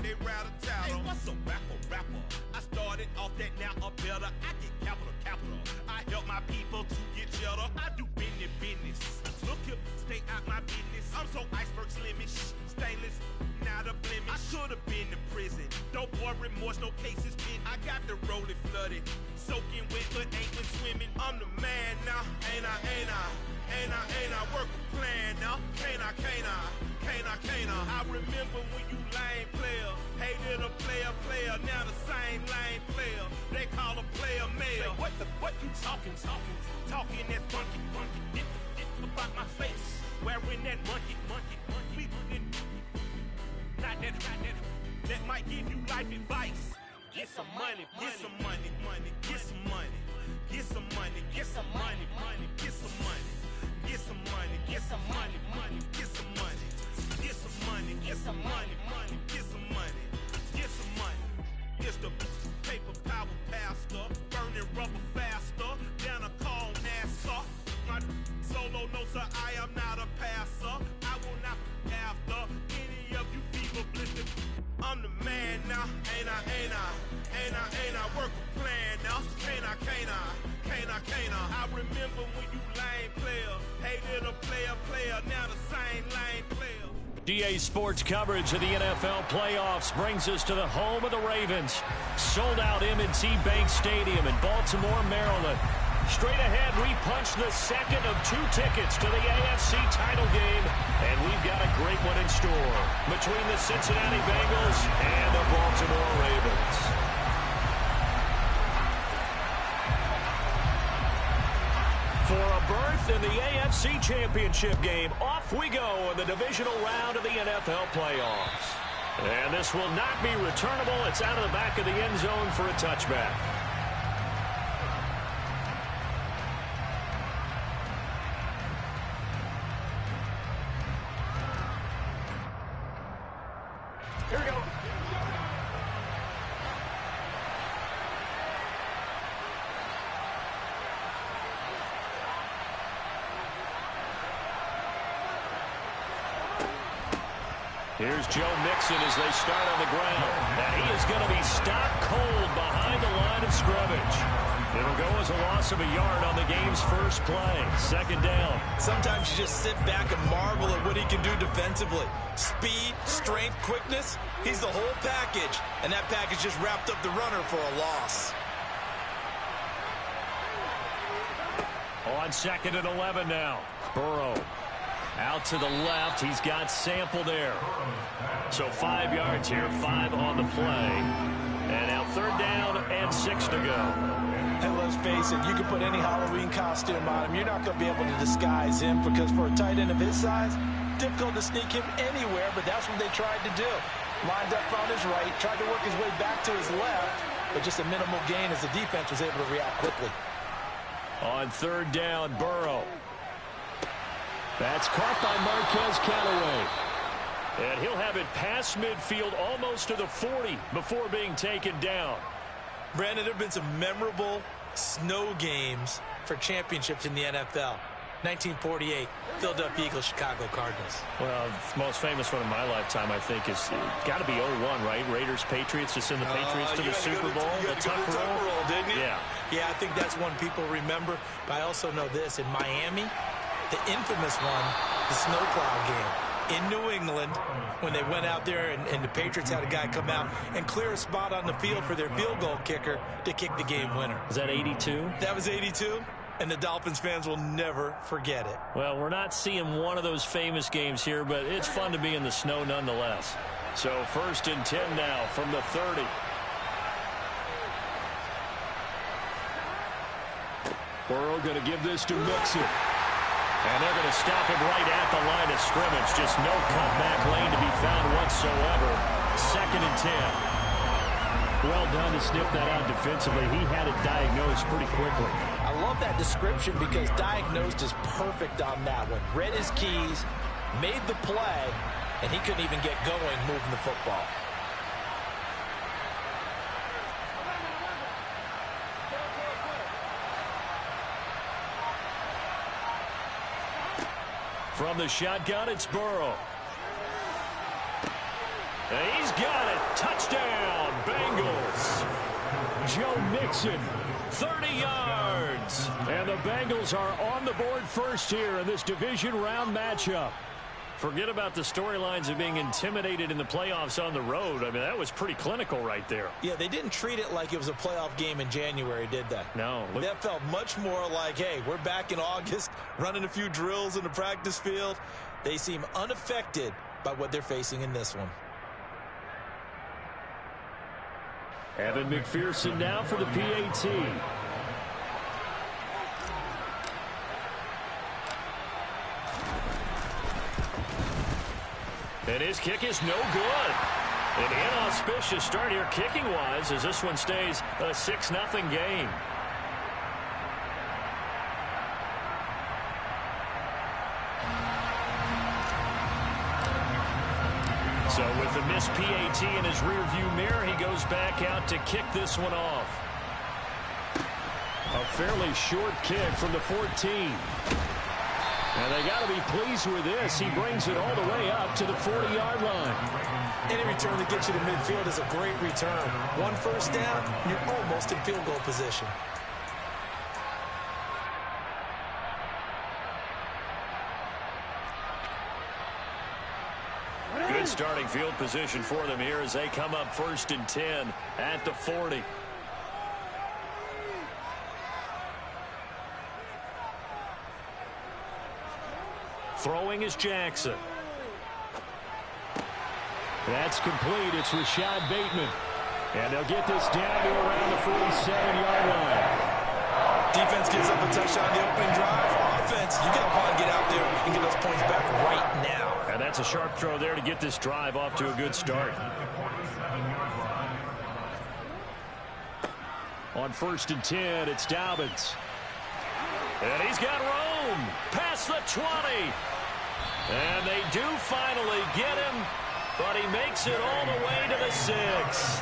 they rattle tattle. Hey, what's a rapper? I started off that, now I'm better. I get capital. I help my people to get cheddar. I do business. Look here, stay out my business. I'm so iceberg slimish, stainless, not a blemish. I should have been to prison. No boy remorse, no cases pinned. I got the rolling flooded, soaking wet, but ain't been swimming. I'm the man now, ain't I? Work a plan now, can't I? I remember when you lame player, hated a player, now the same lame player. They call a player mayor. What you talking that funky, dip about my face, wearing that monkey. Not that might give you life advice. Get some money. It's the paper power pastor, burning rubber faster, down a call NASA. My solo notes are I am not a passer. I will not after any of you fever blistered. I'm the man now, ain't I? Work a plan now, can't I? I remember when you lame player, hated a player, now the same lame player. DA Sports coverage of the NFL playoffs brings us to the home of the Ravens. Sold out M&T Bank Stadium in Baltimore, Maryland. Straight ahead, we punch the second of 2 tickets to the AFC title game, and we've got a great one in store between the Cincinnati Bengals and the Baltimore Ravens. For a berth in the AFC Championship game, off we go in the divisional round of the NFL playoffs. And this will not be returnable. It's out of the back of the end zone for a touchback. Here we go. Here's Joe Mixon as they start on the ground. And he is going to be stopped cold behind the line of scrimmage. It'll go as a loss of a yard on the game's first play. Second down. Sometimes you just sit back and marvel at what he can do defensively. Speed, strength, quickness. He's the whole package. And that package just wrapped up the runner for a loss. On 2nd and 11 now. Burrow. Out to the left. He's got Sample there. So 5 yards here, 5 on the play. And now 3rd down and 6 to go. And let's face it, you can put any Halloween costume on him. You're not going to be able to disguise him because for a tight end of his size, difficult to sneak him anywhere, but that's what they tried to do. Lined up on his right, tried to work his way back to his left, but just a minimal gain as the defense was able to react quickly. On 3rd down, Burrow. That's caught by Marquez Callaway. And he'll have it past midfield almost to the 40 before being taken down. Brandon, there have been some memorable snow games for championships in the NFL. 1948, Philadelphia Eagles, Chicago Cardinals. Well, the most famous one in my lifetime, I think, is got to be 01, right? Raiders, Patriots, to send the Patriots to the Super Bowl. The tuck roll, didn't you? Yeah. Yeah, I think that's one people remember. But I also know this. In Miami, the infamous one, the snowplow game. In New England, when they went out there and the Patriots had a guy come out and clear a spot on the field for their field goal kicker to kick the game winner. Was that 82? That was 82, and the Dolphins fans will never forget it. Well, we're not seeing one of those famous games here, but it's fun to be in the snow nonetheless. So 1st and 10 now from the 30. Burrow going to give this to Mixon. And they're going to stop him right at the line of scrimmage. Just no cutback lane to be found whatsoever. 2nd and 10. Well done to sniff that out defensively. He had it diagnosed pretty quickly. I love that description because diagnosed is perfect on that one. Read his keys, made the play, and he couldn't even get going moving the football. From the shotgun, it's Burrow. And he's got it. Touchdown, Bengals. Joe Mixon, 30 yards. And the Bengals are on the board first here in this division round matchup. Forget about the storylines of being intimidated in the playoffs on the road. I mean, that was pretty clinical right there. Yeah, they didn't treat it like it was a playoff game in January, did they? No. That felt much more like, hey, we're back in August, running a few drills in the practice field. They seem unaffected by what they're facing in this one. Evan McPherson now for the PAT. And his kick is no good. An inauspicious start here kicking-wise as this one stays a 6-0 game. So with the missed PAT in his rearview mirror, he goes back out to kick this one off. A fairly short kick from the 14. And they got to be pleased with this. He brings it all the way up to the 40-yard line. Any return that gets you to midfield is a great return. One first down, you're almost in field goal position. Good starting field position for them here as they come up 1st and 10 at the 40. Throwing is Jackson. That's complete. It's Rashad Bateman. And they'll get this down to around the 47-yard line. Defense gives up a touchdown the opening drive. Offense, you got to want to get out there and get those points back right now. And that's a sharp throw there to get this drive off to a good start. On 1st and 10, it's Dobbins. And he's got Rome past the 20. And they do finally get him, but he makes it all the way to the 6.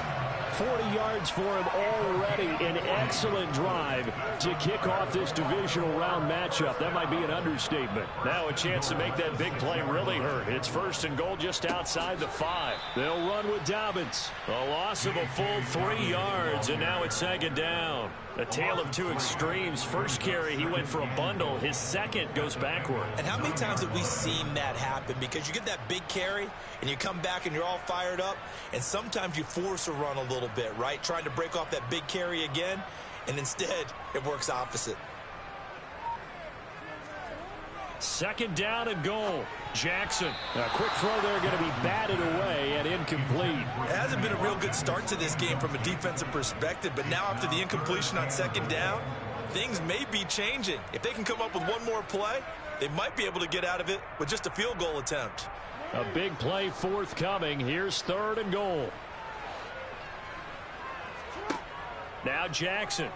40 yards for him already. An excellent drive to kick off this divisional round matchup. That might be an understatement. Now a chance to make that big play really hurt. It's 1st and goal just outside the 5. They'll run with Dobbins. A loss of a full 3 yards, and now it's 2nd down. A tale of two extremes. First carry, he went for a bundle. His second goes backward. And how many times have we seen that happen? Because you get that big carry, and you come back and you're all fired up, and sometimes you force a run a little bit, right? Trying to break off that big carry again, and instead it works opposite. 2nd down and goal. Jackson. A quick throw there, going to be batted away and incomplete. It hasn't been a real good start to this game from a defensive perspective, but now after the incompletion on 2nd down, things may be changing. If they can come up with one more play, they might be able to get out of it with just a field goal attempt. A big play forthcoming. Here's 3rd and goal. Now Jackson.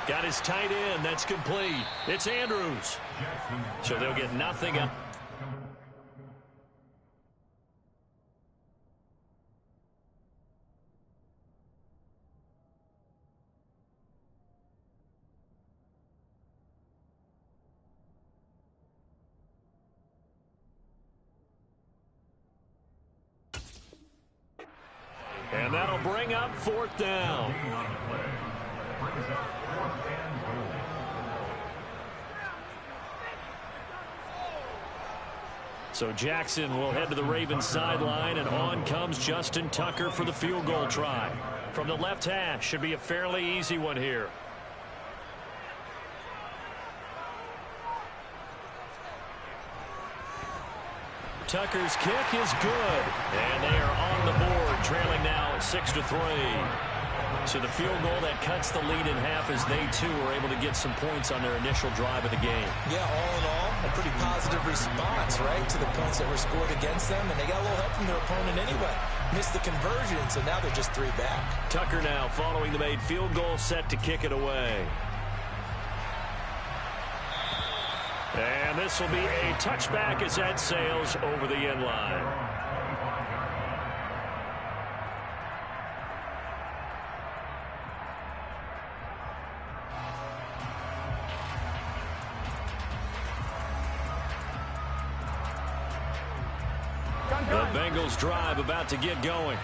Got his tight end. That's complete. It's Andrews. So they'll get nothing up. And that'll bring up 4th down. So Jackson will head to the Ravens sideline, and on comes Justin Tucker for the field goal try. From the left hash, should be a fairly easy one here. Tucker's kick is good, and they are on the board, trailing now 6-3. So the field goal that cuts the lead in half as they, too, were able to get some points on their initial drive of the game. Yeah, all in all, a pretty positive response, right, to the points that were scored against them, and they got a little help from their opponent anyway. Missed the conversion, so now they're just 3 back. Tucker now following the made field goal, set to kick it away. And this will be a touchback as that sails over the end line. The Bengals drive about to get going.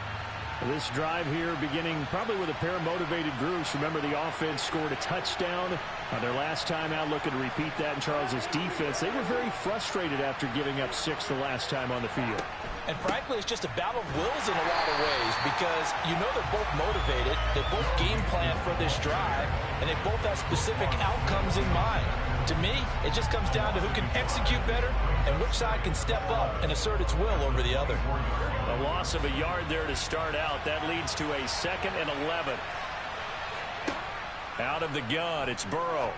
This drive here beginning probably with a pair of motivated groups. Remember, the offense scored a touchdown on their last time out, looking to repeat that in Charles's defense. They were very frustrated after giving up 6 the last time on the field. And frankly, it's just a battle of wills in a lot of ways because you know they're both motivated, they both game plan for this drive, and they both have specific outcomes in mind. To me, it just comes down to who can execute better and which side can step up and assert its will over the other. A loss of a yard there to start out. That leads to a 2nd and 11. Out of the gun, it's Burrow.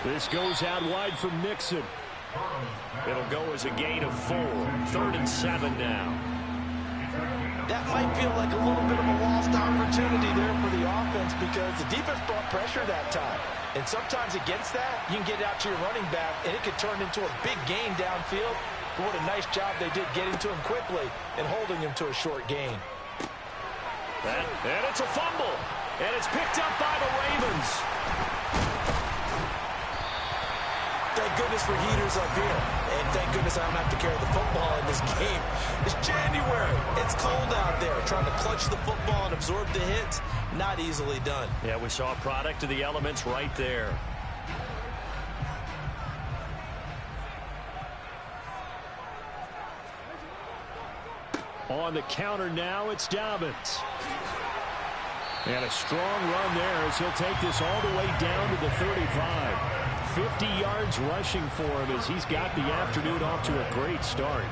This goes out wide from Nixon. It'll go as a gain of 4. 3rd and 7 now. That might feel like a little bit of a lost opportunity there for the offense because the defense brought pressure that time. And sometimes against that, you can get out to your running back, and it could turn into a big gain downfield. But what a nice job they did getting to him quickly and holding him to a short gain. And it's a fumble. And it's picked up by the Ravens. Thank goodness for heaters up here. And thank goodness I don't have to carry the football in this game. It's January. It's cold out there. Trying to clutch the football and absorb the hits, not easily done. Yeah, we saw a product of the elements right there. On the counter now, it's Dobbins. And a strong run there as he'll take this all the way down to the 35. 50 yards rushing for him as he's got the afternoon off to a great start.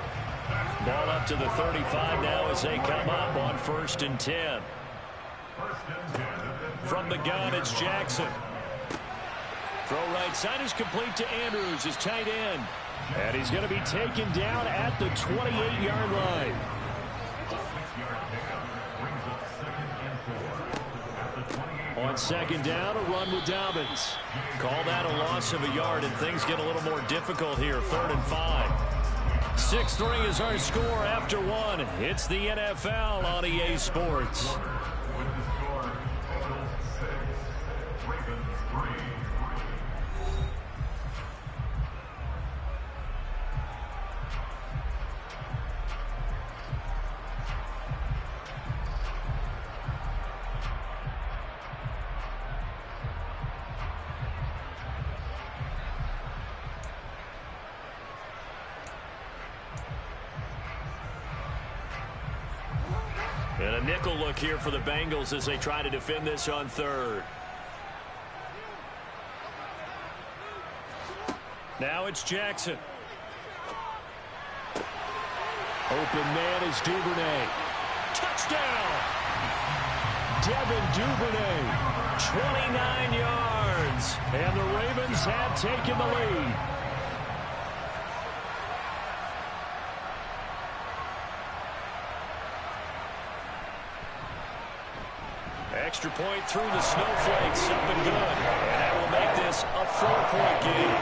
Ball up to the 35 now as they come up on 1st and 10. From the gun, it's Jackson. Throw right side is complete to Andrews, his tight end. And he's going to be taken down at the 28-yard line. On 2nd down, a run with Dobbins. Call that a loss of a yard, and things get a little more difficult here. 3rd and 5. 6-3 is our score after 1. It's the NFL on EA Sports. And a nickel look here for the Bengals as they try to defend this on 3rd. Now it's Jackson. Open man is Duvernay. Touchdown! Devin Duvernay. 29 yards. And the Ravens have taken the lead. Extra point through the snowflakes. Something good. And that will make this a 4-point game.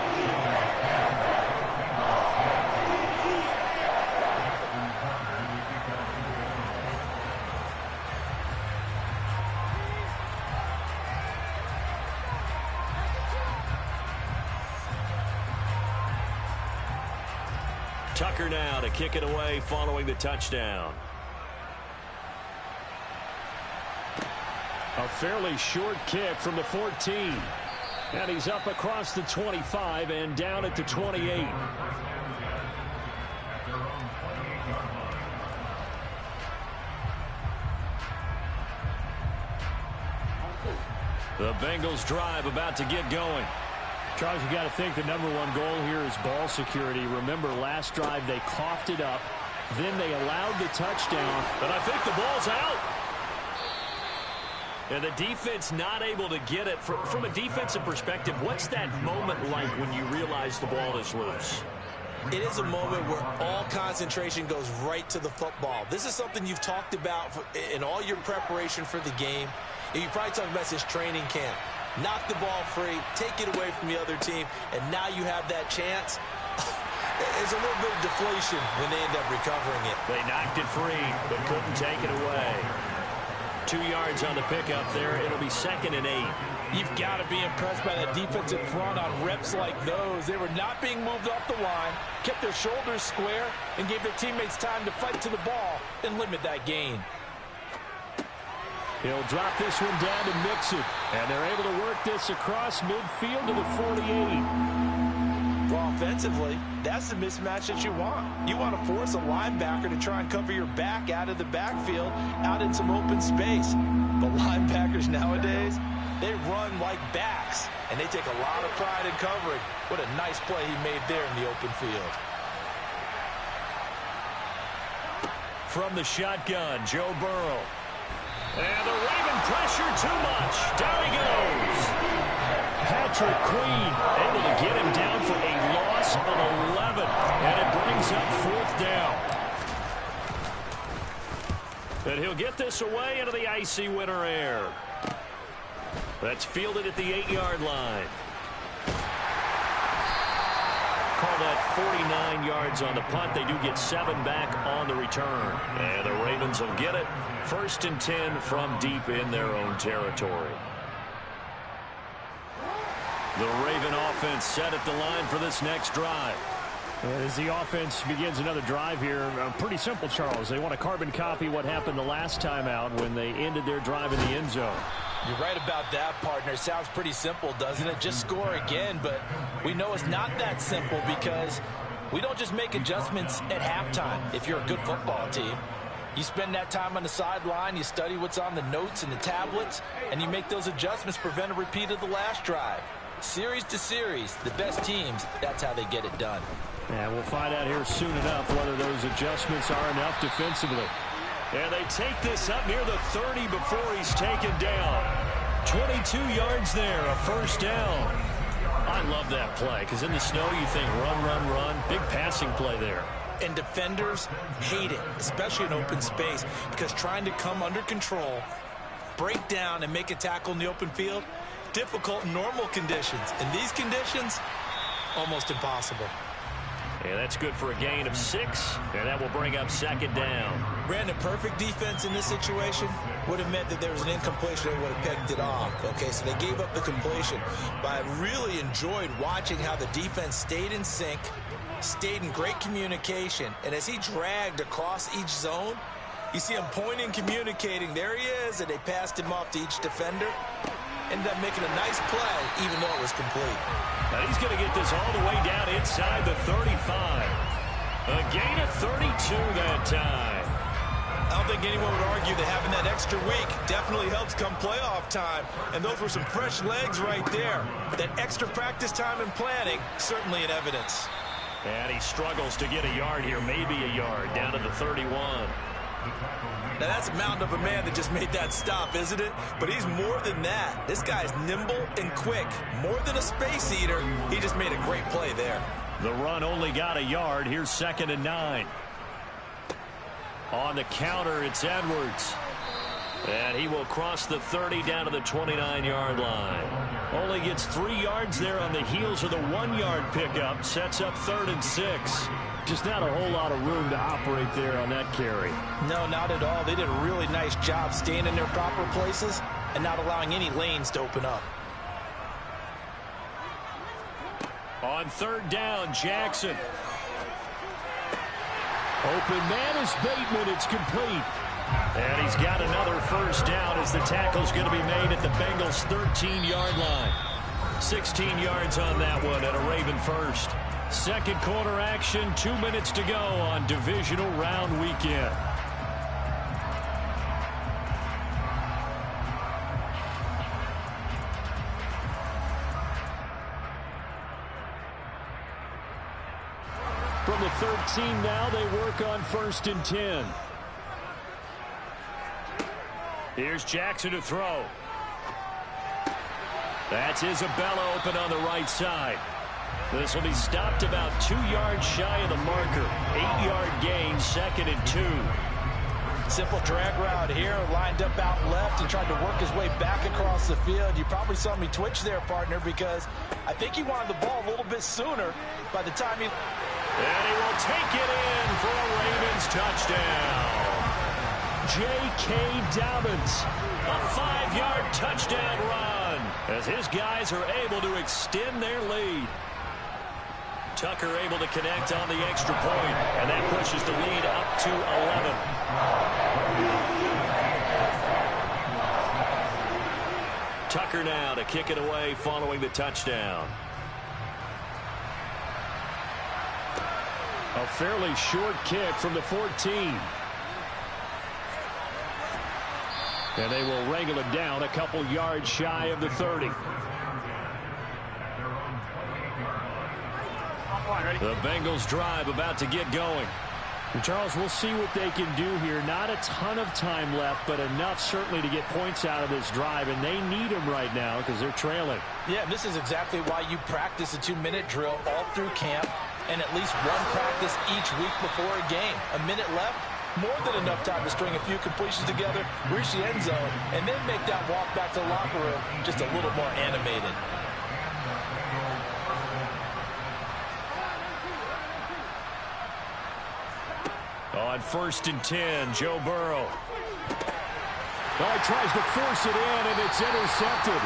Tucker now to kick it away following the touchdown. A fairly short kick from the 14. And he's up across the 25 and down at the 28. The Bengals drive about to get going. Charles, you got to think the #1 goal here is ball security. Remember, last drive they coughed it up. Then they allowed the touchdown. But I think the ball's out. And the defense not able to get it. From a defensive perspective, what's that moment like when you realize the ball is loose? It is a moment where all concentration goes right to the football. This is something you've talked about in all your preparation for the game. And you probably talked about this training camp. Knock the ball free, take it away from the other team, and now you have that chance. There's a little bit of deflation when they end up recovering it. They knocked it free, but couldn't take it away. 2 yards on the pickup there. It'll be 2nd and 8. You've got to be impressed by that defensive front on reps like those. They were not being moved off the line, kept their shoulders square, and gave their teammates time to fight to the ball and limit that gain. He'll drop this one down to mix it. And they're able to work this across midfield to the 48. Well, offensively, that's the mismatch that you want. You want to force a linebacker to try and cover your back out of the backfield, out in some open space. But linebackers nowadays, they run like backs, and they take a lot of pride in covering. What a nice play he made there in the open field. From the shotgun, Joe Burrow. And the Raven pressure too much. Down he goes. Patrick Queen able to get him down for a loss of 11. And it brings up 4th down. And he'll get this away into the icy winter air. That's fielded at the 8-yard line. Call that 49 yards on the punt. They do get 7 back on the return. And the Ravens will get it. 1st and 10 from deep in their own territory. The Raven offense set at the line for this next drive. As the offense begins another drive here, pretty simple, Charles. They want to carbon copy what happened the last time out when they ended their drive in the end zone. You're right about that, partner. Sounds pretty simple, doesn't it? Just score again, but we know it's not that simple because we don't just make adjustments at halftime if you're a good football team. You spend that time on the sideline, you study what's on the notes and the tablets, and you make those adjustments to prevent a repeat of the last drive. Series to series, the best teams, that's how they get it done. And we'll find out here soon enough whether those adjustments are enough defensively. And they take this up near the 30 before he's taken down. 22 yards there, a 1st down. I love that play because in the snow you think run, run, run. Big passing play there. And defenders hate it, especially in open space, because trying to come under control, break down, and make a tackle in the open field, difficult in normal conditions. In these conditions, almost impossible. And that's good for a gain of 6, and that will bring up 2nd down. Brandon, perfect defense in this situation would have meant that there was an incompletion. They would have picked it off. Okay, so they gave up the completion. But I really enjoyed watching how the defense stayed in sync, stayed in great communication. And as he dragged across each zone, you see him pointing, communicating. There he is, and they passed him off to each defender. Ended up making a nice play, even though it was complete. Now he's going to get this all the way down inside the 35. A gain of 32 that time. I don't think anyone would argue that having that extra week definitely helps come playoff time. And those were some fresh legs right there. That extra practice time and planning, certainly in evidence. And he struggles to get a yard here, maybe a yard, down to the 31. Now, that's a mountain of a man that just made that stop, isn't it? But he's more than that. This guy's nimble and quick. More than a space eater, he just made a great play there. The run only got a yard. Here's 2nd and 9. On the counter, it's Edwards. And he will cross the 30 down to the 29-yard line. Only gets 3 yards there on the heels of the 1-yard pickup. Sets up 3rd and 6. Just not a whole lot of room to operate there on that carry. No, not at all. They did a really nice job staying in their proper places and not allowing any lanes to open up. On 3rd down, Jackson. Open man is Bateman. It's complete. And he's got another 1st down as the tackle's going to be made at the Bengals' 13-yard line. 16 yards on that one and a Raven 1st. 2nd quarter action, 2 minutes to go on divisional round weekend. From the 13 now, they work on 1st and 10. Here's Jackson to throw. That's Isabella open on the right side. This will be stopped about 2 yards shy of the marker. 8-yard gain, 2nd and 2. Simple drag route here, lined up out left and tried to work his way back across the field. You probably saw me twitch there, partner, because I think he wanted the ball a little bit sooner by the time he... And he will take it in for a Ravens touchdown. J.K. Dobbins, a 5-yard touchdown run. as his guys are able to extend their lead. Tucker able to connect on the extra point, and that pushes the lead up to 11. Tucker now to kick it away following the touchdown. A fairly short kick from the 14. And they will wrangle it down a couple yards shy of the 30. The Bengals drive about to get going. And Charles, we'll see what they can do here. Not a ton of time left, but enough certainly to get points out of this drive, and they need them right now because they're trailing. Yeah, this is exactly why you practice a 2-minute drill all through camp and at least one practice each week before a game. A minute left, more than enough time to string a few completions together, reach the end zone, and then make that walk back to the locker room just a little more animated. On 1st and 10, Joe Burrow. Oh, he tries to force it in, and it's intercepted.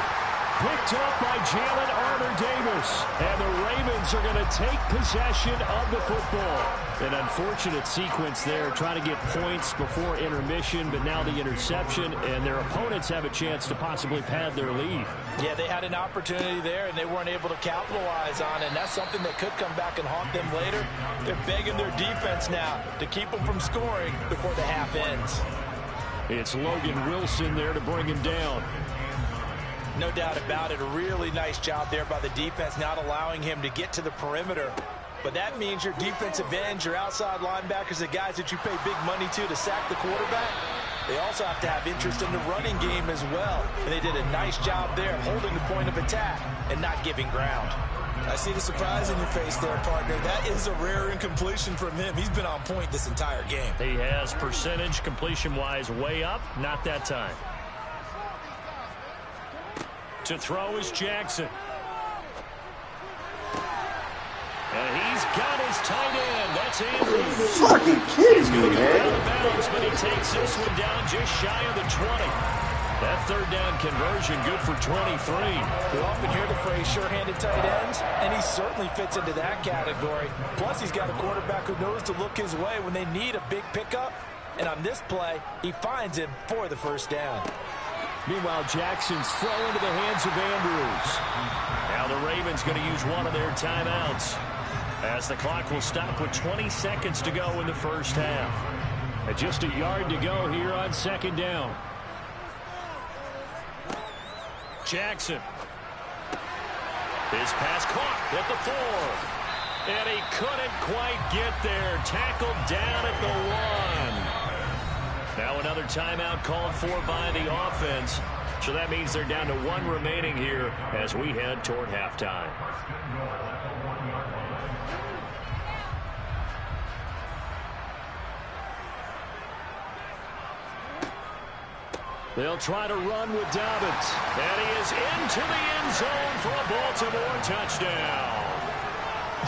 Picked up by Jalen Armour-Davis. And the Ravens are going to take possession of the football. An unfortunate sequence there, trying to get points before intermission, but now the interception, and their opponents have a chance to possibly pad their lead. Yeah, they had an opportunity there, and they weren't able to capitalize on it, and that's something that could come back and haunt them later. They're begging their defense now to keep them from scoring before the half ends. It's Logan Wilson there to bring him down. No doubt about it. A really nice job there by the defense, not allowing him to get to the perimeter. But that means your defensive ends, your outside linebackers, the guys that you pay big money to sack the quarterback, they also have to have interest in the running game as well. And they did a nice job there holding the point of attack and not giving ground. I see the surprise in your face there, partner. That is a rare incompletion from him. He's been on point this entire game. He has percentage completion-wise way up, not that time. To throw is Jackson. And he's got his tight end. That's Andrews. Fucking kidding He's going me, to go out man. of bounds, but he takes this one down just shy of the 20. That third down conversion good for 23. We often hear the phrase sure-handed tight ends, and he certainly fits into that category. Plus, he's got a quarterback who knows to look his way when they need a big pickup. And on this play, he finds him for the first down. Meanwhile, Jackson's throw into the hands of Andrews. Now the Ravens going to use one of their timeouts, as the clock will stop with 20 seconds to go in the first half. And just a yard to go here on 2nd down. Jackson. His pass caught at the 4. And he couldn't quite get there. Tackled down at the 1. Now another timeout called for by the offense. So that means they're down to 1 remaining here as we head toward halftime. They'll try to run with Dobbins. And he is into the end zone for a Baltimore touchdown.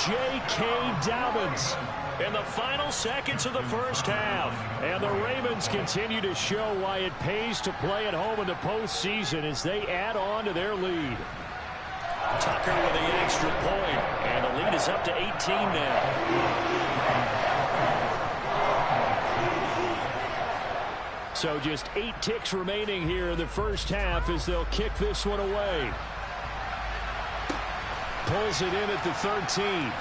J.K. Dobbins. In the final seconds of the first half. And the Ravens continue to show why it pays to play at home in the postseason as they add on to their lead. Tucker with the extra point, and the lead is up to 18 now. So just 8 ticks remaining here in the first half as they'll kick this one away. Pulls it in at the 13.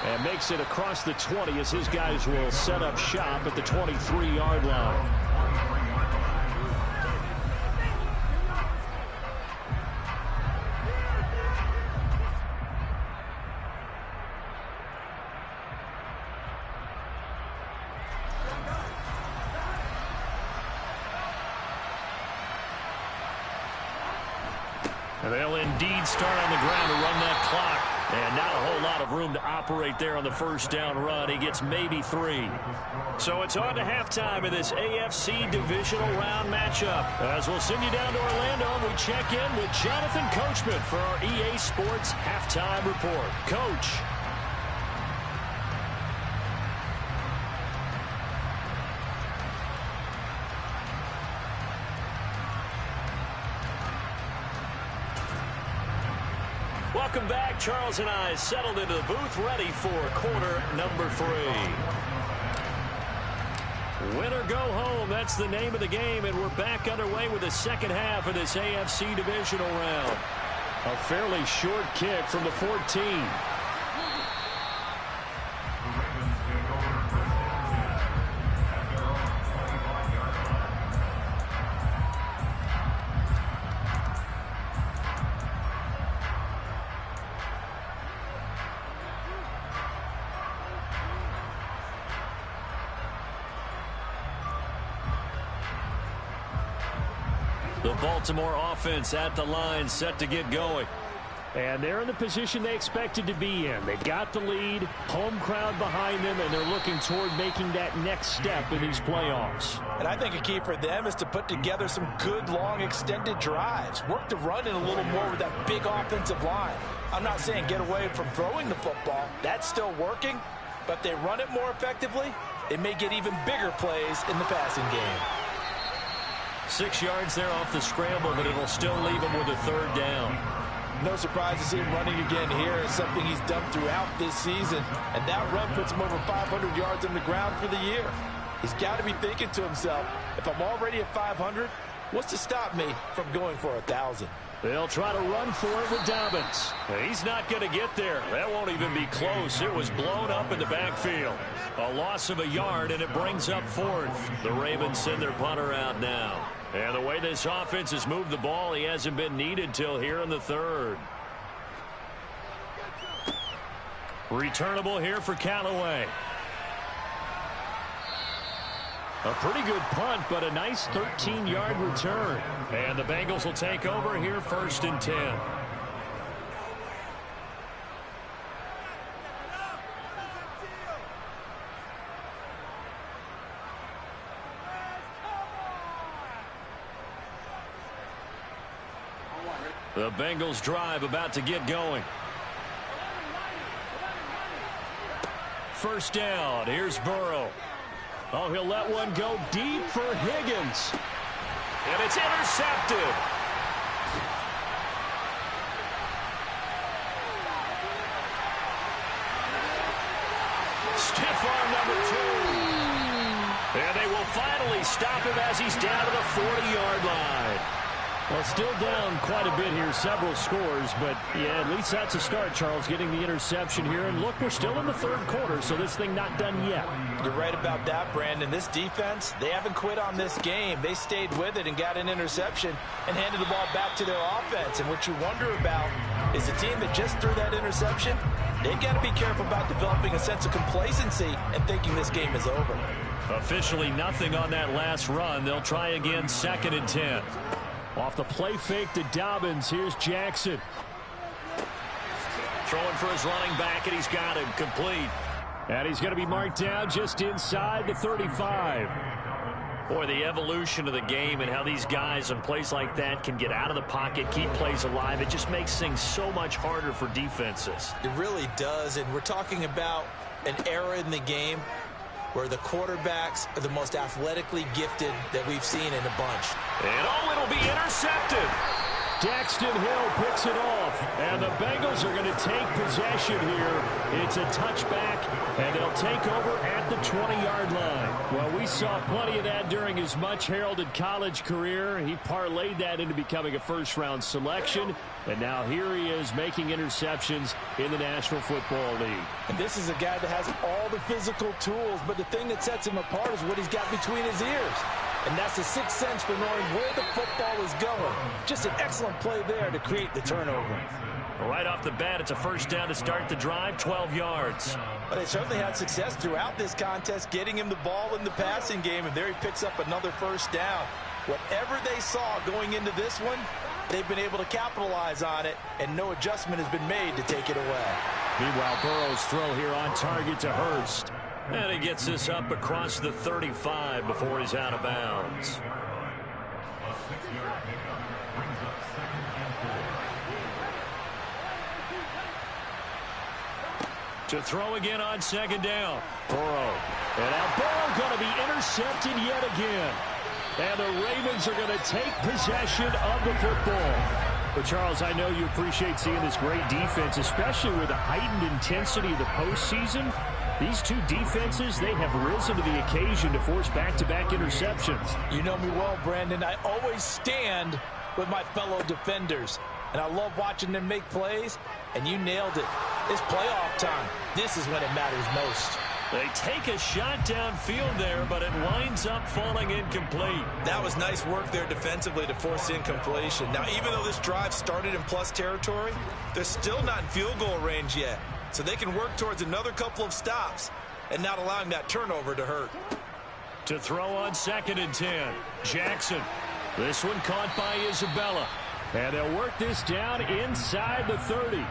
And makes it across the 20 as his guys will set up shop at the 23-yard line. And they'll indeed start on the ground to run that clock. And not a whole lot of room to operate there on the first down run. He gets maybe 3. So it's on to halftime of this AFC divisional round matchup. As we'll send you down to Orlando, and we check in with Jonathan Coachman for our EA Sports halftime report. Coach. Welcome back. Charles and I settled into the booth, ready for quarter number 3. Win or go home, that's the name of the game, and we're back underway with the second half of this AFC divisional round. A fairly short kick from the 14. The Baltimore offense at the line, set to get going. And they're in the position they expected to be in. They've got the lead, home crowd behind them, and they're looking toward making that next step in these playoffs. And I think a key for them is to put together some good, long, extended drives. Work the run in a little more with that big offensive line. I'm not saying get away from throwing the football. That's still working. But if they run it more effectively, they may get even bigger plays in the passing game. 6 yards there off the scramble, but it'll still leave him with a third down. No surprise to see him running again here. It's something he's done throughout this season. And that run puts him over 500 yards on the ground for the year. He's got to be thinking to himself, if I'm already at 500, what's to stop me from going for 1,000? They'll try to run for it with Dobbins. He's not going to get there. That won't even be close. It was blown up in the backfield. A loss of a yard, and it brings up 4th. The Ravens send their punter out now. And the way this offense has moved the ball, he hasn't been needed till here in the 3rd. Returnable here for Callaway. A pretty good punt, but a nice 13-yard return. And the Bengals will take over here 1st and 10. The Bengals drive about to get going. First down. Here's Burrow. Oh, he'll let one go deep for Higgins. And it's intercepted. Stiff arm number 2. And they will finally stop him as he's down to the 40-yard line. Well, still down quite a bit here, several scores, but yeah, at least that's a start, Charles, getting the interception here. And look, we're still in the 3rd quarter, so this thing not done yet. You're right about that, Brandon. This defense, they haven't quit on this game. They stayed with it and got an interception and handed the ball back to their offense. And what you wonder about is the team that just threw that interception, they've got to be careful about developing a sense of complacency and thinking this game is over. Officially nothing on that last run. They'll try again 2nd and 10. Off the play fake to Dobbins, here's Jackson. Throwing for his running back, and he's got him complete. And he's going to be marked down just inside the 35. Boy, the evolution of the game and how these guys in plays like that can get out of the pocket, keep plays alive, it just makes things so much harder for defenses. It really does, and we're talking about an era in the game where the quarterbacks are the most athletically gifted that we've seen in a bunch. And it'll be intercepted. Daxton Hill picks it off, and the Bengals are going to take possession here. It's a touchback, and they'll take over at the 20-yard line. Well, we saw plenty of that during his much-heralded college career. He parlayed that into becoming a first-round selection, and now here he is making interceptions in the National Football League. And this is a guy that has all the physical tools, but the thing that sets him apart is what he's got between his ears. And that's the sixth sense for knowing where the football is going. Just an excellent play there to create the turnover. Right off the bat, it's a first down to start the drive, 12 yards. But they certainly had success throughout this contest, getting him the ball in the passing game, and there he picks up another first down. Whatever they saw going into this one, they've been able to capitalize on it, and no adjustment has been made to take it away. Meanwhile, Burrow's throw here on target to Hurst. And he gets this up across the 35 before he's out of bounds. To throw again on second down. Burrow. And now Burrow going to be intercepted yet again. And the Ravens are going to take possession of the football. Well, Charles, I know you appreciate seeing this great defense, especially with the heightened intensity of the postseason. These two defenses, they have risen to the occasion to force back-to-back interceptions. You know me well, Brandon. I always stand with my fellow defenders, and I love watching them make plays, and you nailed it. It's playoff time. This is when it matters most. They take a shot downfield there, but it winds up falling incomplete. That was nice work there defensively to force incompletion. Now, even though this drive started in plus territory, they're still not in field goal range yet. So they can work towards another couple of stops and not allowing that turnover to hurt. To throw on 2nd and 10, Jackson. This one caught by Isabella. And they'll work this down inside the 30.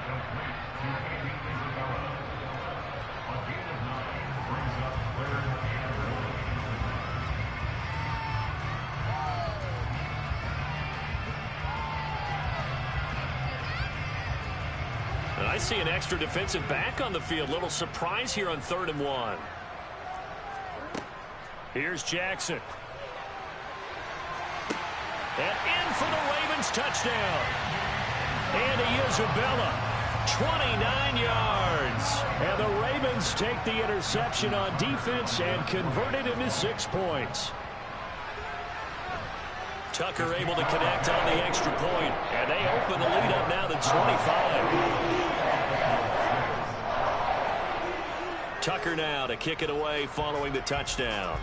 And I see an extra defensive back on the field. Little surprise here on 3rd and 1. Here's Jackson. And in for the Ravens touchdown. Andy Isabella, 29 yards. And the Ravens take the interception on defense and convert it into 6 points. Tucker able to connect on the extra point. And they open the lead up now to 25. Tucker now to kick it away following the touchdown.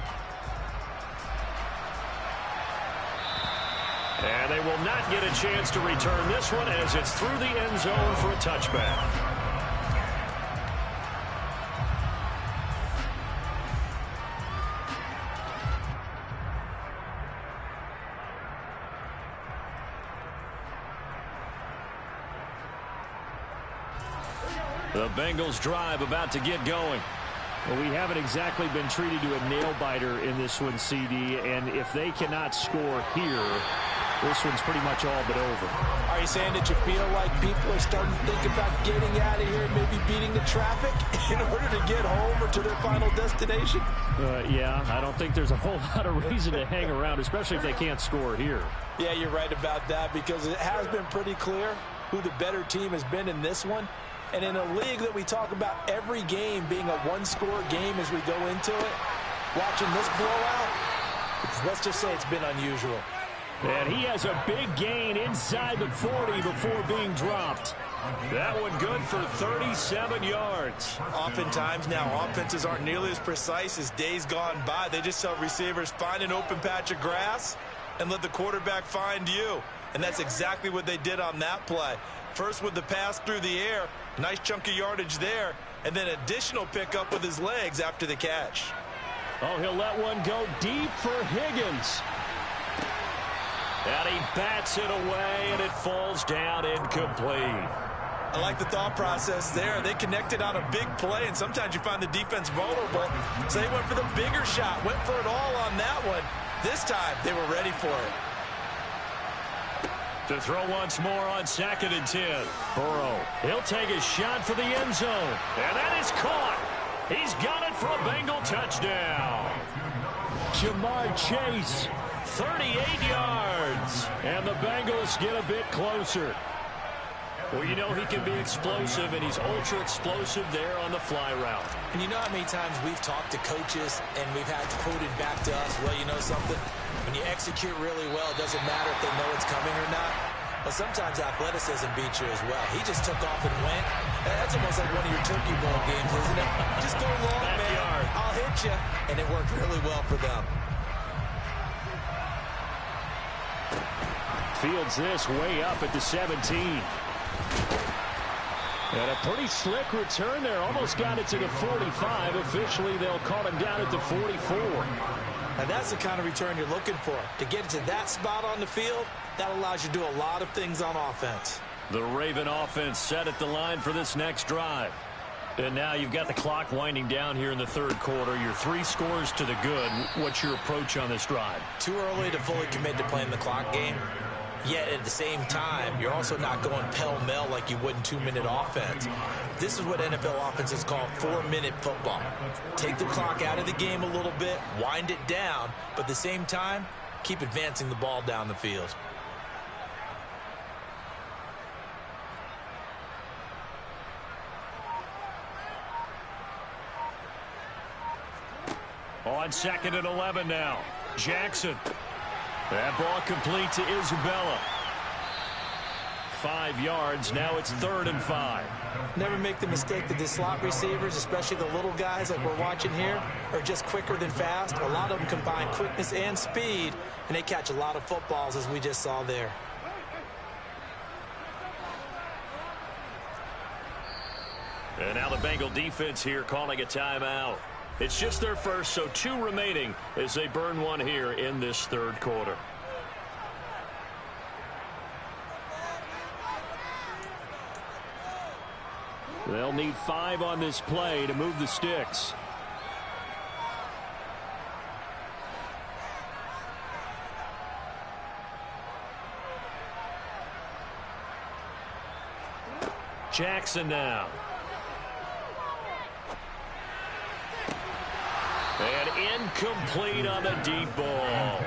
And they will not get a chance to return this one as it's through the end zone for a touchback. The Bengals drive about to get going. Well, we haven't exactly been treated to a nail-biter in this one, CD, and if they cannot score here, this one's pretty much all but over. Are you saying that you feel like people are starting to think about getting out of here and maybe beating the traffic in order to get home or to their final destination? Yeah, I don't think there's a whole lot of reason to hang around, especially if they can't score here. Yeah, you're right about that because it has been pretty clear who the better team has been in this one. And in a league that we talk about every game being a one-score game as we go into it, watching this blowout, let's just say it's been unusual. And he has a big gain inside the 40 before being dropped. That one good for 37 yards. Oftentimes now, offenses aren't nearly as precise as days gone by. They just tell receivers, find an open patch of grass and let the quarterback find you. And that's exactly what they did on that play. First with the pass through the air, nice chunk of yardage there, and then additional pickup with his legs after the catch. Oh, he'll let one go deep for Higgins. And he bats it away, and it falls down incomplete. I like the thought process there. They connected on a big play, and sometimes you find the defense vulnerable. So they went for the bigger shot, went for it all on that one. This time, they were ready for it. To throw once more on 2nd and 10. Burrow, he'll take a shot for the end zone. And that is caught. He's got it for a Bengal touchdown. Jamar Chase, 38 yards. and the Bengals get a bit closer. Well, you know he can be explosive, and he's ultra explosive there on the fly route. And you know how many times we've talked to coaches and we've had quoted back to us, well, you know something? When you execute really well, it doesn't matter if they know it's coming or not. But sometimes athleticism beats you as well. He just took off and went. That's almost like one of your turkey bowl games, isn't it? Just go long, man. I'll hit you. And it worked really well for them. Fields this way up at the 17. And a pretty slick return there. Almost got it to the 45. Officially, they'll call him down at the 44. And that's the kind of return you're looking for. To get it to that spot on the field, that allows you to do a lot of things on offense. The Raven offense set at the line for this next drive. And now you've got the clock winding down here in the third quarter. You're 3 scores to the good. What's your approach on this drive? Too early to fully commit to playing the clock game. Yet at the same time, you're also not going pell-mell like you would in 2-minute offense. This is what NFL offenses call 4-minute football. Take the clock out of the game a little bit, wind it down, but at the same time, keep advancing the ball down the field. on 2nd and 11 now. Jackson. That ball complete to Isabella. 5 yards. Now it's 3rd and 5. Never make the mistake that the slot receivers, especially the little guys like we're watching here, are just quicker than fast. A lot of them combine quickness and speed, and they catch a lot of footballs, as we just saw there. And now the Bengal defense here calling a timeout. It's just their first, so 2 remaining as they burn one here in this 3rd quarter. They'll need 5 on this play to move the sticks. Jackson now. And incomplete on the deep ball.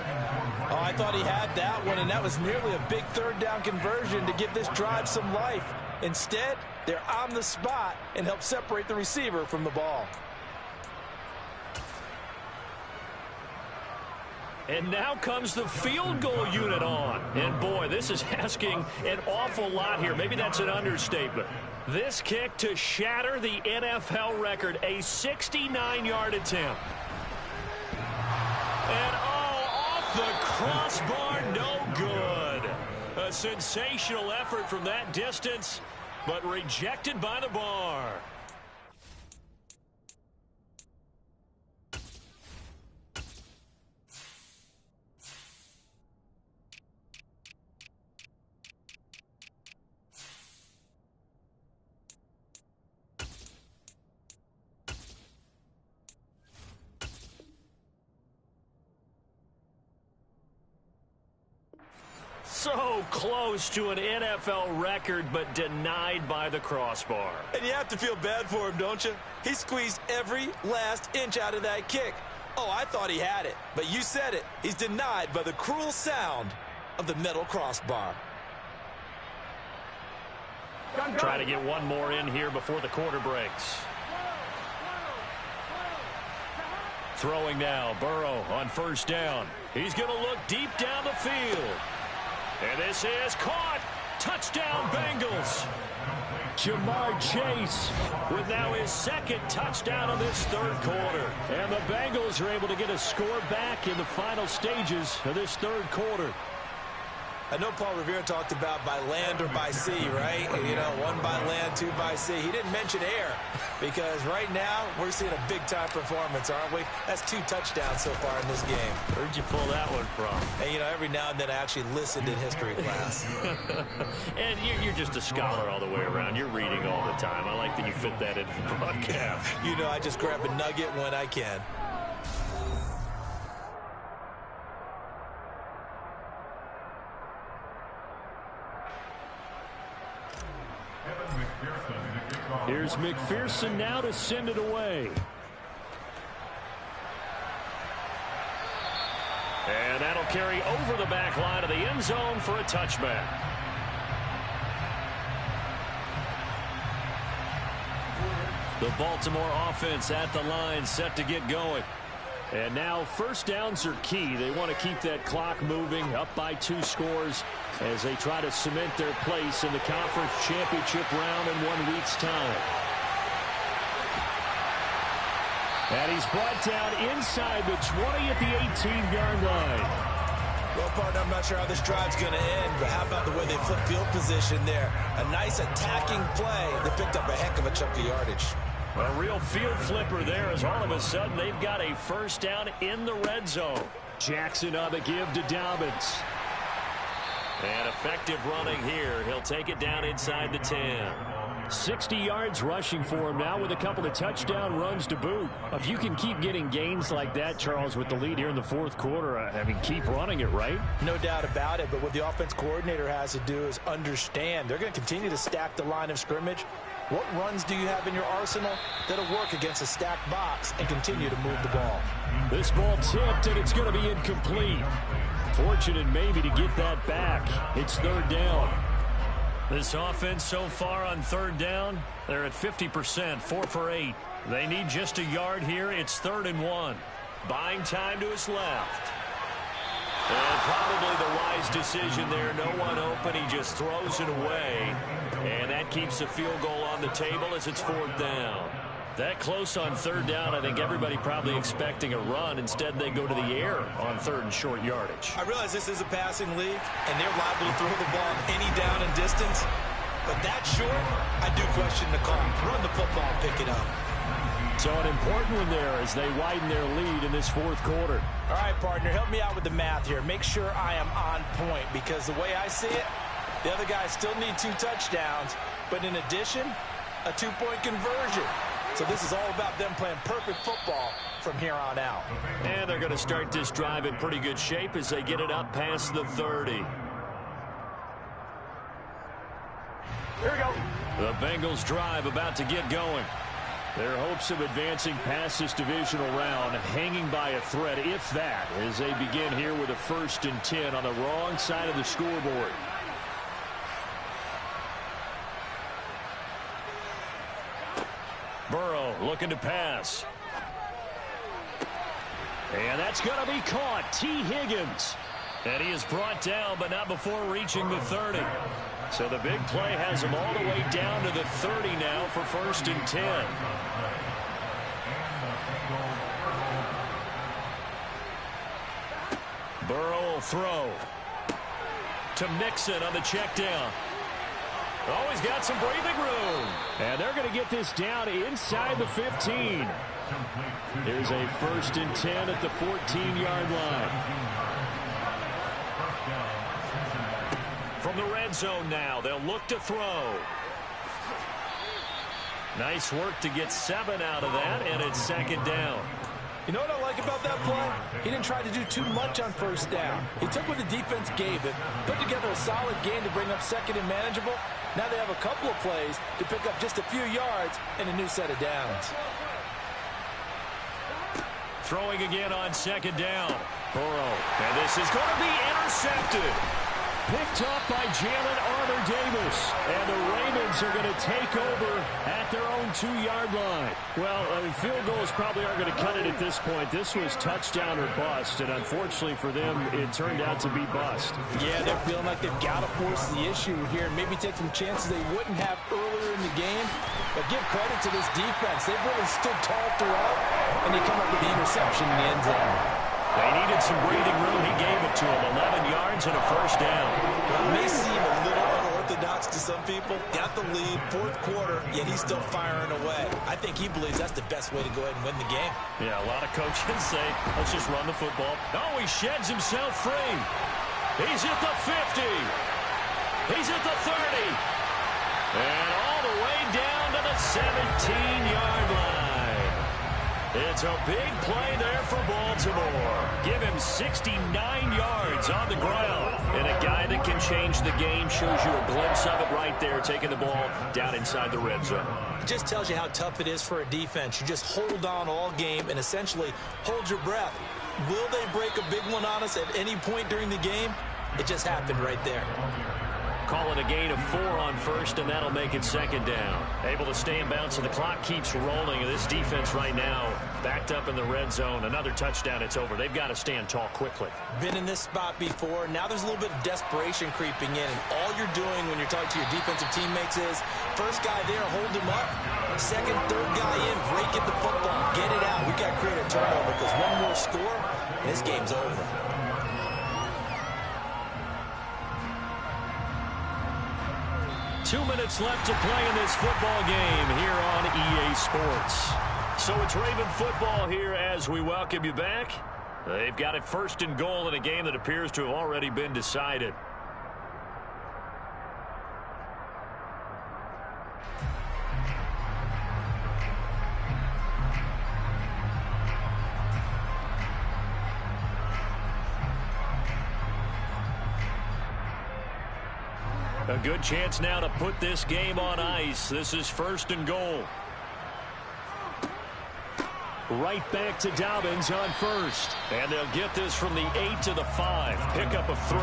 Oh, I thought he had that one, and that was nearly a big 3rd down conversion to give this drive some life. Instead, they're on the spot and help separate the receiver from the ball. And now comes the field goal unit on. And boy, this is asking an awful lot here. Maybe that's an understatement. This kick to shatter the NFL record, a 69-yard attempt. And off the crossbar, no good. A sensational effort from that distance, but rejected by the bar. So close to an NFL record, but denied by the crossbar. And you have to feel bad for him, don't you? He squeezed every last inch out of that kick. Oh, I thought he had it, but you said it. He's denied by the cruel sound of the metal crossbar. Try to get one more in here before the quarter breaks. Throwing now, Burrow on 1st down. He's going to look deep down the field. And this is caught. Touchdown, Bengals. Jamar Chase with now his 2nd touchdown of this 3rd quarter. And the Bengals are able to get a score back in the final stages of this 3rd quarter. I know Paul Revere talked about by land or by sea, right? You know, 1 by land, 2 by sea. He didn't mention air because right now we're seeing a big-time performance, aren't we? That's 2 touchdowns so far in this game. Where'd you pull that one from? And, you know, every now and then I actually listened in history class. And you're just a scholar all the way around. You're reading all the time. I like that you fit that into the broadcast. You know, I just grab a nugget when I can. Here's McPherson now to send it away. And that'll carry over the back line of the end zone for a touchback. The Baltimore offense at the line, set to get going. And now 1st downs are key. They want to keep that clock moving, up by 2 scores as they try to cement their place in the conference championship round in 1 week's time. And he's brought down inside the 20 at the 18-yard line. Well, partner, I'm not sure how this drive's going to end, but how about the way they flip field position there? A nice attacking play that picked up a heck of a chunk of yardage. A real field flipper there as all of a sudden they've got a 1st down in the red zone. Jackson on the give to Dobbins. And effective running here. He'll take it down inside the 10. 60 yards rushing for him now with a couple of touchdown runs to boot. If you can keep getting gains like that, Charles, with the lead here in the 4th quarter, I mean, keep running it, right? No doubt about it, but what the offense coordinator has to do is understand. They're going to continue to stack the line of scrimmage. What runs do you have in your arsenal that'll work against a stacked box and continue to move the ball? This ball tipped, and it's going to be incomplete. Fortunate maybe to get that back. It's 3rd down. This offense so far on 3rd down, they're at 50%, 4 for 8. They need just a yard here. It's 3rd and 1. buying time to his left. And probably the wise decision there. No one open. He just throws it away. And that keeps the field goal on the table as it's 4th down. That close on 3rd down, I think everybody probably expecting a run. Instead, they go to the air on 3rd and short yardage. I realize this is a passing league, and they're liable to throw the ball any down and distance. But that short, I do question the call. Run the football, pick it up. So an important one there as they widen their lead in this 4th quarter. All right, partner, help me out with the math here. Make sure I am on point, because the way I see it, the other guys still need 2 touchdowns, but in addition, a 2-point conversion. So this is all about them playing perfect football from here on out. And they're going to start this drive in pretty good shape as they get it up past the 30. Here we go. The Bengals drive about to get going. Their hopes of advancing past this divisional round hanging by a thread, if that, as they begin here with a 1st and 10 on the wrong side of the scoreboard. Burrow looking to pass. And that's going to be caught. T. Higgins. And he is brought down, but not before reaching the 30. So the big play has him all the way down to the 30 now for 1st and 10. Burrow will throw to Mixon on the check down. Oh, he's got some breathing room. And they're going to get this down inside the 15. Here's a 1st and 10 at the 14-yard line. From the red zone now, they'll look to throw. Nice work to get 7 out of that, and it's 2nd down. You know what I like about that play? He didn't try to do too much on 1st down. He took what the defense gave him, put together a solid game to bring up 2nd and manageable. Now they have a couple of plays to pick up just a few yards and a new set of downs. Throwing again on 2nd down. Burrow. And this is going to be intercepted. Picked up by Jalen Armour-Davis. And the Ravens are going to take over at their own 2-yard line. Well, field goals probably aren't going to cut it at this point. This was touchdown or bust, and unfortunately for them, it turned out to be bust. Yeah, they're feeling like they've got to force the issue here and maybe take some chances they wouldn't have earlier in the game. But give credit to this defense. They've really stood tall throughout, and they come up with the interception in the end zone. They needed some breathing room. He gave it to him. 11 yards and a 1st down. Well, it may seem a little unorthodox to some people. Got the lead, 4th quarter, yet he's still firing away. I think he believes that's the best way to go ahead and win the game. Yeah, a lot of coaches say, let's just run the football. Oh, he sheds himself free. He's at the 50. He's at the 30. And all the way down to the 17-yard line. It's a big play there for Baltimore. Give him 69 yards on the ground. And a guy that can change the game, shows you a glimpse of it right there, taking the ball down inside the red zone. It just tells you how tough it is for a defense. You just hold on all game and essentially hold your breath. Will they break a big one on us at any point during the game? It just happened right there. Call it a gain of 4 on 1st, and that'll make it 2nd down. Able to stay in bounds, and the clock keeps rolling. This defense right now backed up in the red zone. Another touchdown, it's over. They've got to stand tall quickly. Been in this spot before. Now there's a little bit of desperation creeping in, and all you're doing when you're talking to your defensive teammates is, first guy there, hold him up. Second, third guy in, break at the football. Get it out. We got to create a turnover because one more score, and this game's over. Two minutes left to play in this football game here on EA Sports. So it's Raven football here as we welcome you back. They've got it 1st and goal in a game that appears to have already been decided. A good chance now to put this game on ice. This is 1st and goal. Right back to Dobbins on 1st. And they'll get this from the 8 to the 5. Pickup of 3.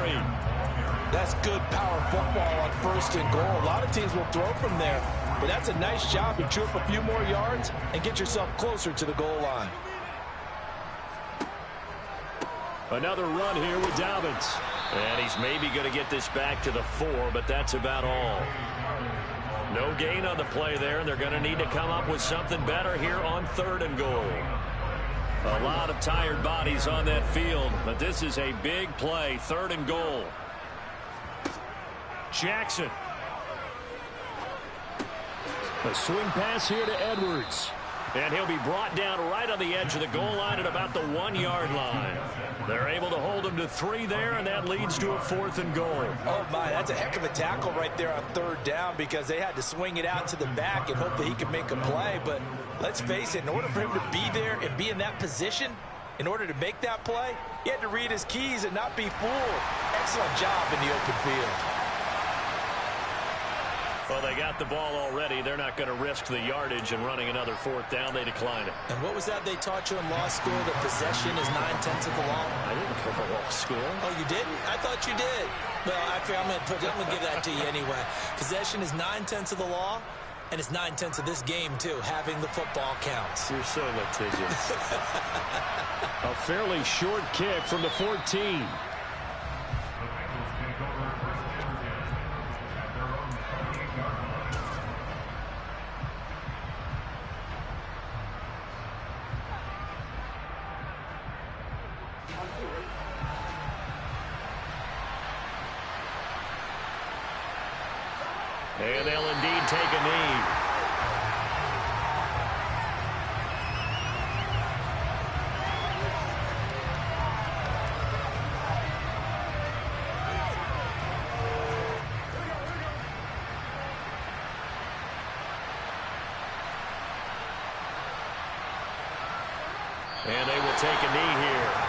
That's good power football on 1st and goal. A lot of teams will throw from there, but that's a nice job to chew up a few more yards and get yourself closer to the goal line. Another run here with Dobbins. And he's maybe going to get this back to the 4, but that's about all. No gain on the play there, and they're going to need to come up with something better here on 3rd and goal. A lot of tired bodies on that field, but this is a big play, 3rd and goal. Jackson. A swing pass here to Edwards. And he'll be brought down right on the edge of the goal line at about the 1-yard line. They're able to hold him to 3 there, and that leads to a 4th and goal. Oh, my, that's a heck of a tackle right there on 3rd down because they had to swing it out to the back and hope that he could make a play. But let's face it, in order for him to be there and be in that position, in order to make that play, he had to read his keys and not be fooled. Excellent job in the open field. Well, they got the ball already. They're not going to risk the yardage and running another 4th down. They decline it. And what was that they taught you in law school, that possession is 9/10 of the law? I didn't go to law school. Oh, you didn't? I thought you did. Well, actually, I'm going to give that to you anyway. Possession is 9/10 of the law, and it's 9/10 of this game, too. Having the football counts. You're so litigious. A fairly short kick from the 14. And they'll indeed take a knee. And they will take a knee here.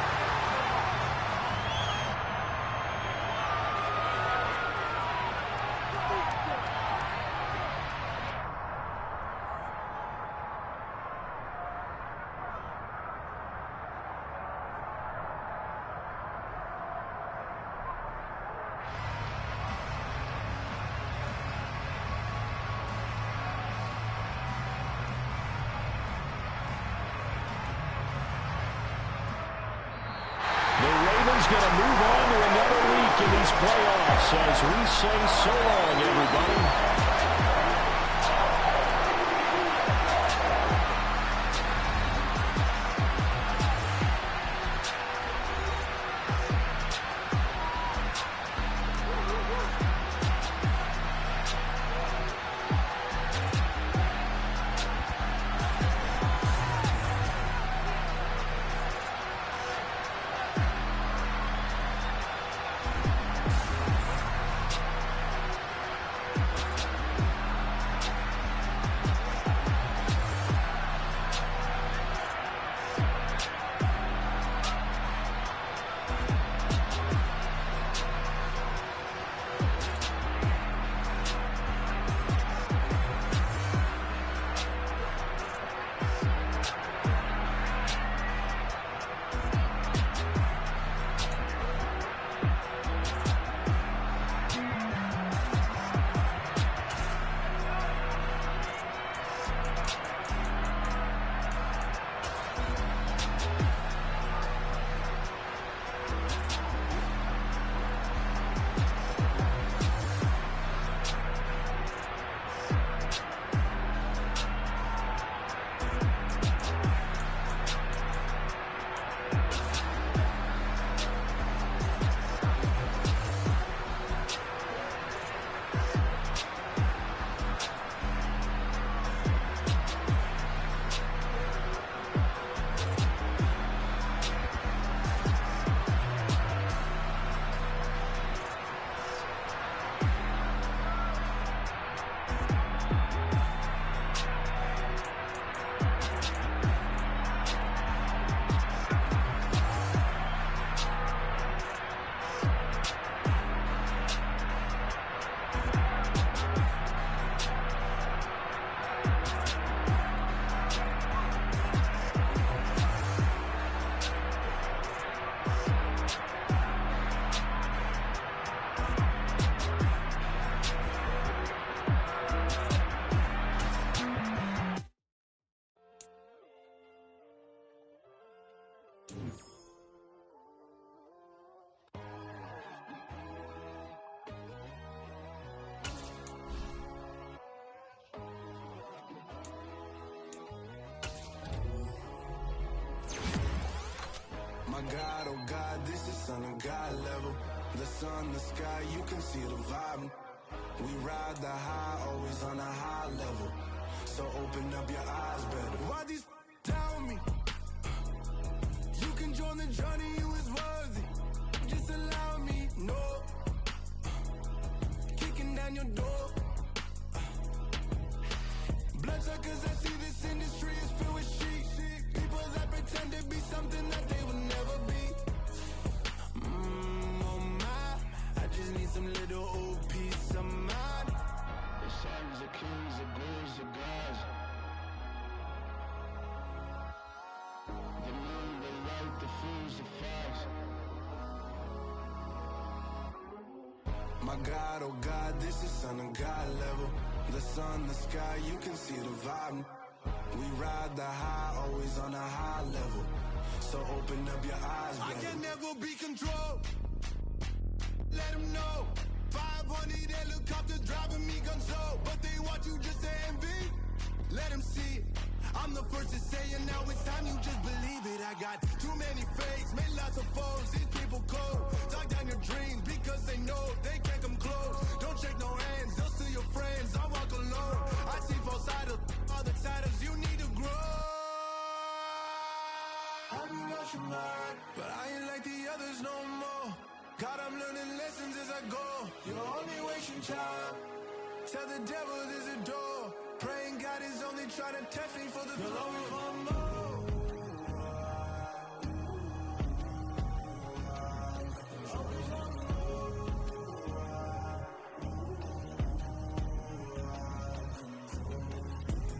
Going to move on to another week in these playoffs as we say so long, everybody. God, oh God, this is son of God level. The sun, the sky, you can see the vibe. We ride the high, always on a high level. So open up your eyes better. Why these tell me? You can join the journey, you is worthy. Just allow me, no. Kicking down your door. Bloodsuckers, I see this industry is filled with sheep. People that pretend to be something that they will never be. Oh my, I just need some little old peace of mind. The sons of kings, the gurus, the gods. The moon, the light, the fools, the facts. My God, oh God, this is son of God level. The sun, the sky, you can see the vibe. We ride the high, always on a high level. So open up your eyes, baby. I can never be controlled. Let them know. 500 helicopters driving me gonzo. But they want you just to envy. Let them see it. I'm the first to say it, now it's time you just believe it. I got too many fakes, made lots of foes. These people cold. Talk down your dreams because they know they can't come close. Don't shake no hands, they'll steal your friends. I walk alone. I see false idols, other titles, you need to grow. Have you lost your mind? But I ain't like the others no more. God, I'm learning lessons as I go. You're only wasting time. Tell the devil there's a door. Praying God is only trying to test me for the glory of more.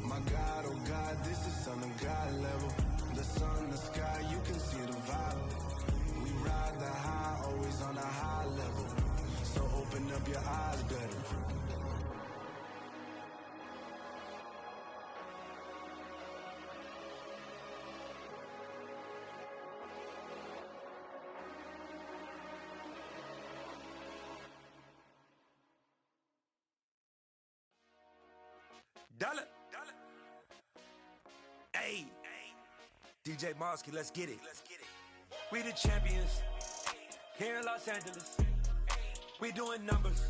My God, oh God, this is son of God level. The sun, the sky, you can see the vibe. We ride the high, always on a high level. So open up your eyes better. Dollar. Hey. DJ Mosky, let's get it. We the champions. Here in Los Angeles. We doing numbers.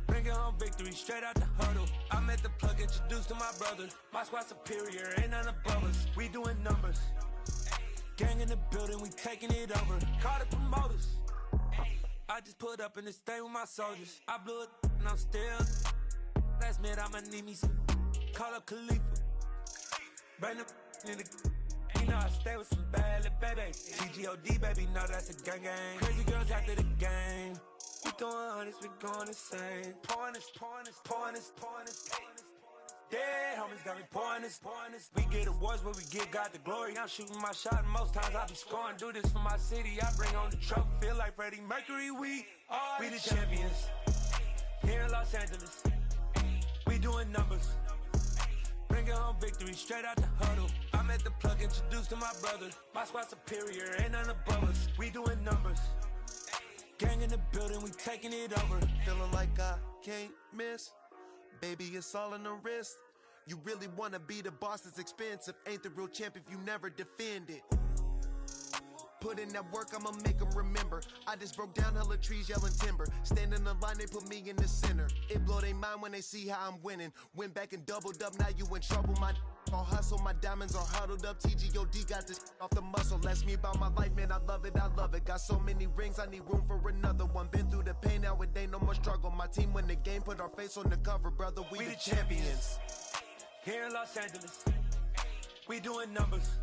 Bringing home victory straight out the huddle. I'm at the plug, introduced to my brother. My squad superior, ain't none above us. We doing numbers. Gang in the building, we taking it over. Call the promoters. I just put up in this thing with my soldiers. I blew it and I'm still. Last minute I'ma need me some. Call up Khalifa. Bring the in the. You know I stay with some bad little baby. TGOD baby, know that's a gang gang. Crazy girls after the game. We throwing hundreds, we going insane. Pouring this. Dead homies got me pouring this. We get awards where we get God the glory. I'm shooting my shot and most times I be scoring. Do this for my city, I bring on the trophy. Feel like Freddie Mercury, we the champions. Here in Los Angeles. We doing numbers. Bringing home victory straight out the huddle. I'm at the plug, introduced to my brother. My squad superior, ain't none above us. We doing numbers. Gang in the building, we taking it over. Feeling like I can't miss. Baby, it's all in the wrist. You really wanna be the boss, it's expensive. Ain't the real champ if you never defend it. Put in that work, I'ma make them remember. I just broke down hella trees, yelling timber. Stand in the line, they put me in the center. It blow their mind when they see how I'm winning. Went back and doubled up, now you in trouble. My all hustle, my diamonds are huddled up. TGOD got this off the muscle. Ask me about my life, man, I love it. Got so many rings, I need room for another one. Been through the pain, now it ain't no more struggle. My team win the game, put our face on the cover, brother. We the champions. Here in Los Angeles. We doing numbers.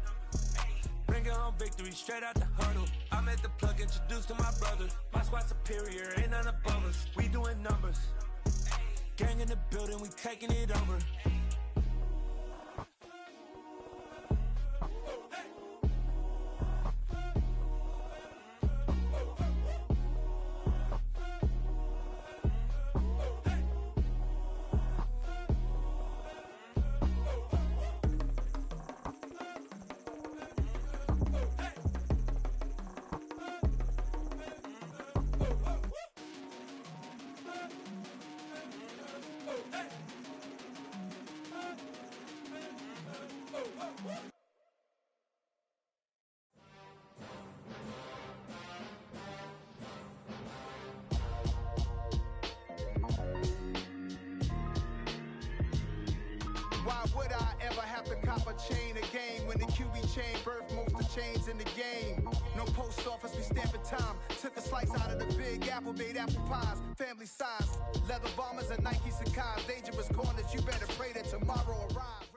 Bringing home victory straight out the huddle. I'm at the plug, introduced to my brother. My squad superior, ain't none above us. We doing numbers. Gang in the building, we taking it over. copper chain a game. When the QB chain birthed most of chains in the game. No post office, we stamping time. Took a slice out of the big apple, made apple pies. Family size, leather bombers and Nike Sacai's. Dangerous corners, you better pray that tomorrow arrives.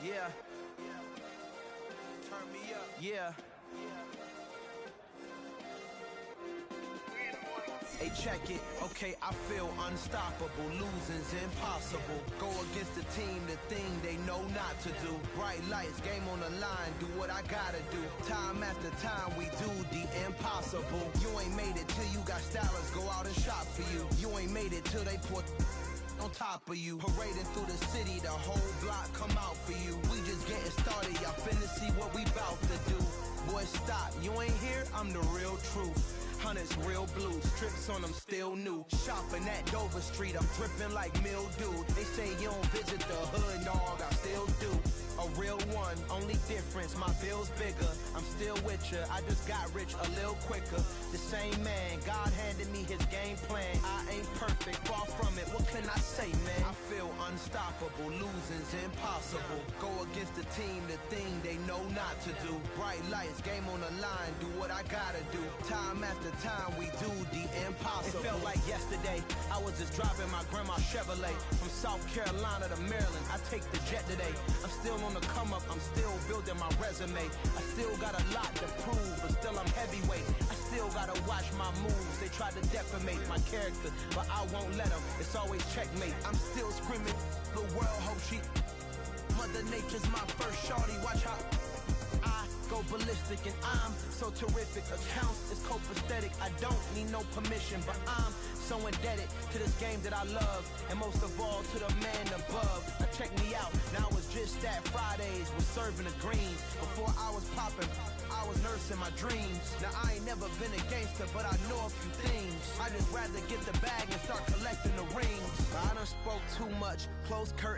Yeah. Turn me up. Yeah. Hey, check it. Okay, I feel unstoppable. Losing's impossible. Go against the team, the thing they know not to do. Bright lights, game on the line. Do what I gotta do. Time after time, we do the impossible. You ain't made it till you got stylists go out and shop for you. You ain't made it till they put on top of you. Parading through the city, the whole block come out for you. We just getting started, y'all finna see what we bout to do. Boy, stop, you ain't here, I'm the real truth. Hunters, real blues, strips on them still new. Shopping at Dover Street, I'm dripping like mildew. They say you don't visit the hood, dog, I still do. A real one, only difference, my bill's bigger. I'm still with ya, I just got rich a little quicker. The same man, God handed me his game plan. I ain't perfect, far from it, what can I say, man? I feel unstoppable, losing's impossible. Go against the team, the thing they know not to do. Bright lights, game on the line, do what I gotta do. Time after time, we do the impossible. It felt like yesterday, I was just driving my grandma's Chevrolet. From South Carolina to Maryland, I take the jet today. I'm still on the come up, I'm still building my resume. I still got a lot to prove, but still I'm heavyweight. I still gotta watch my moves. They try to defamate my character, but I won't let them. It's always checkmate. I'm still screaming, the world hope she. Mother Nature's my first shorty. Watch how I go ballistic, and I'm so terrific. Accounts is copacetic. I don't need no permission, but I'm so indebted to this game that I love, and most of all to the man above. Now check me out, now it's just that Fridays was serving the greens. Before I was popping, I was nursing my dreams. Now I ain't never been a gangster, but I know a few things. I just rather get the bag and start collecting the rings. I done spoke too much, close curtain.